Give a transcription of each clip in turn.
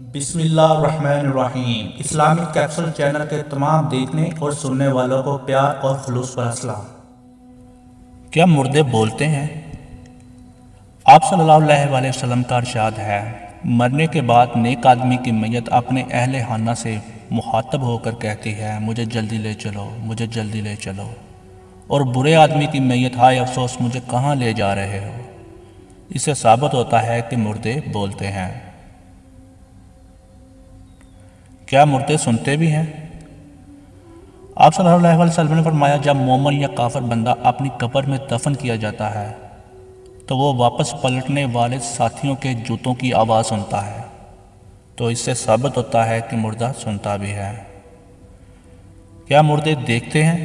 بسم اللہ الرحمن الرحیم۔ اسلامک کیپسول چینل کے تمام دیکھنے اور سننے والوں کو پیار اور خلوص پر السلام۔ کیا مردے بولتے ہیں؟ آپ صلی اللہ علیہ وسلم کا ارشاد ہے، مرنے کے بعد نیک آدمی کی میت اپنے اہل خانہ سے مخاطب ہو کر کہتی ہے، مجھے جلدی لے چلو، مجھے جلدی لے چلو، اور برے آدمی کی میت، ہائے افسوس، مجھے کہاں لے جا رہے ہو۔ اس سے ثابت ہوتا ہے کہ مردے بولتے ہیں۔ کیا مردے سنتے بھی ہیں؟ آپ صلی اللہ علیہ وسلم نے فرمایا، جب مومن یا کافر بندہ اپنی قبر میں دفن کیا جاتا ہے تو وہ واپس پلٹنے والے ساتھیوں کے جوتوں کی آواز سنتا ہے، تو اس سے ثابت ہوتا ہے کہ مردہ سنتا بھی ہے۔ کیا مردے دیکھتے ہیں؟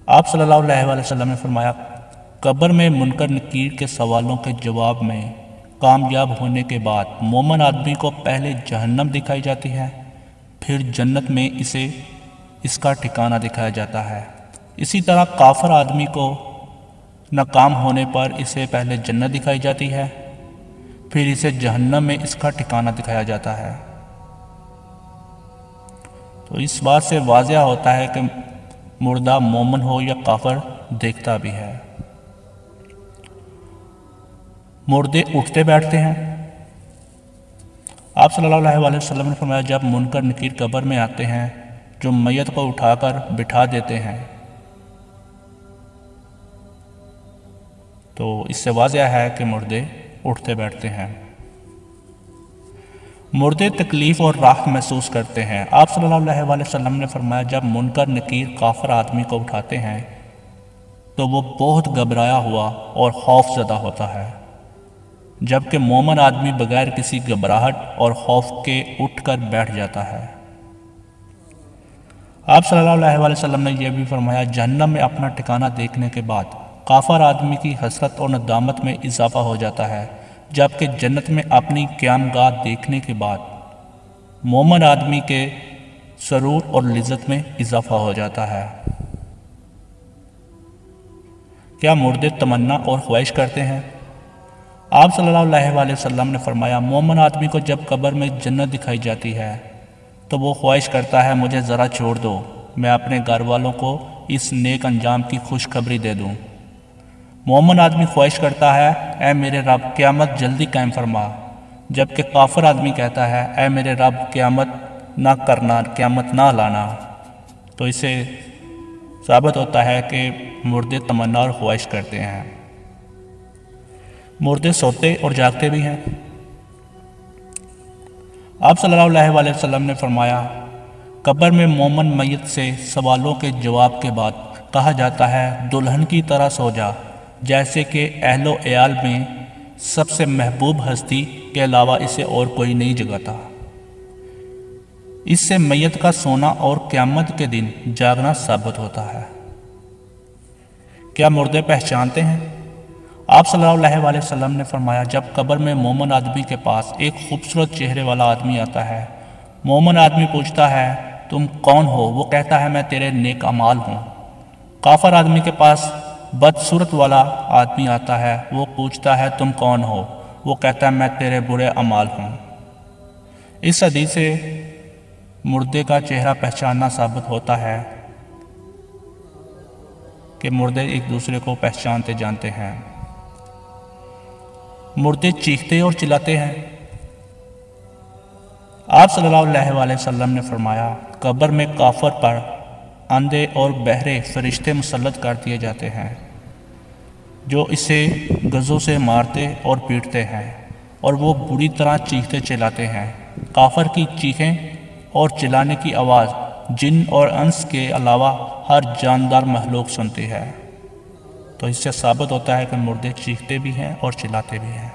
آپ صلی اللہ علیہ وسلم نے فرمایا، قبر میں منکر نکیر کے سوالوں کے جواب میں کامیاب ہونے کے بعد مومن آدمی کو پہلے جہنم دکھائی جاتی ہے، پھر جنت میں اسے اس کا ٹھکانہ دکھایا جاتا ہے۔ اسی طرح کافر آدمی کو ناکام ہونے پر اسے پہلے جنت دکھائی جاتی ہے، پھر اسے جہنم میں اس کا ٹھکانہ دکھایا جاتا ہے۔ تو اس بات سے واضح ہوتا ہے کہ مردہ مومن ہو یا کافر دیکھتا بھی ہے۔ مردے اٹھتے بیٹھتے ہیں۔ آپ صلی اللہ علیہ وسلم نے فرمایا، جب منکر نکیر قبر میں آتے ہیں جو میت کو اٹھا کر بٹھا دیتے ہیں، تو اس سے واضح ہے کہ مردے اٹھتے بیٹھتے ہیں۔ مردے تکلیف اور راحت محسوس کرتے ہیں۔ آپ صلی اللہ علیہ وسلم نے فرمایا، جب منکر نکیر کافر آدمی کو اٹھاتے ہیں تو وہ بہت گھبرایا ہوا اور خوف زدہ ہوتا ہے، جبکہ مومن آدمی بغیر کسی گھبراہٹ اور خوف کے اٹھ کر بیٹھ جاتا ہے۔ آپ صلی اللہ علیہ وسلم نے یہ بھی فرمایا، جہنم میں اپنا ٹھکانہ دیکھنے کے بعد کافر آدمی کی حسرت اور ندامت میں اضافہ ہو جاتا ہے، جبکہ جنت میں اپنی قیام گاہ دیکھنے کے بعد مومن آدمی کے سرور اور لذت میں اضافہ ہو جاتا ہے۔ کیا مردے تمنا اور خواہش کرتے ہیں؟ آپ صلی اللہ علیہ وسلم نے فرمایا، مومن آدمی کو جب قبر میں جنت دکھائی جاتی ہے تو وہ خواہش کرتا ہے، مجھے ذرا چھوڑ دو، میں اپنے گھر والوں کو اس نیک انجام کی خوشخبری دے دوں۔ مومن آدمی خواہش کرتا ہے، اے میرے رب، قیامت جلدی قائم فرما، جبکہ کافر آدمی کہتا ہے، اے میرے رب، قیامت نہ کرنا، قیامت نہ لانا۔ تو اس سے ثابت ہوتا ہے کہ مردے تمنا اور خواہش کرتے ہیں۔ مردے سوتے اور جاگتے بھی ہیں۔ آپ صلی اللہ علیہ وسلم نے فرمایا، قبر میں مومن میت سے سوالوں کے جواب کے بعد کہا جاتا ہے، دلہن کی طرح سو جا، جیسے کہ اہل و عیال میں سب سے محبوب ہستی کے علاوہ اسے اور کوئی نہیں جگاتا۔ اس سے میت کا سونا اور قیامت کے دن جاگنا ثابت ہوتا ہے۔ کیا مردے پہچانتے ہیں؟ آپ صلی اللہ علیہ وسلم نے فرمایا، جب قبر میں مومن آدمی کے پاس ایک خوبصورت چہرے والا آدمی آتا ہے، مومن آدمی پوچھتا ہے، تم کون ہو؟ وہ کہتا ہے، میں تیرے نیک اعمال ہوں۔ کافر آدمی کے پاس بدصورت والا آدمی آتا ہے، وہ پوچھتا ہے، تم کون ہو؟ وہ کہتا ہے، میں تیرے برے اعمال ہوں۔ اس حدیث سے مردے کا چہرہ پہچاننا ثابت ہوتا ہے کہ مردے ایک دوسرے کو پہچانتے جانتے ہیں۔ مردے چیختے اور چلاتے ہیں۔ آپ صلی اللہ علیہ وسلم نے فرمایا، قبر میں کافر پر اندھے اور بہرے فرشتے مسلط کر دیے جاتے ہیں، جو اسے گزوں سے مارتے اور پیٹتے ہیں، اور وہ بری طرح چیختے چلاتے ہیں۔ کافر کی چیخیں اور چلانے کی آواز جن اور انس کے علاوہ ہر جاندار مخلوق سنتی ہے۔ تو اس سے ثابت ہوتا ہے کہ مردے چیختے بھی ہیں اور چلاتے بھی ہیں۔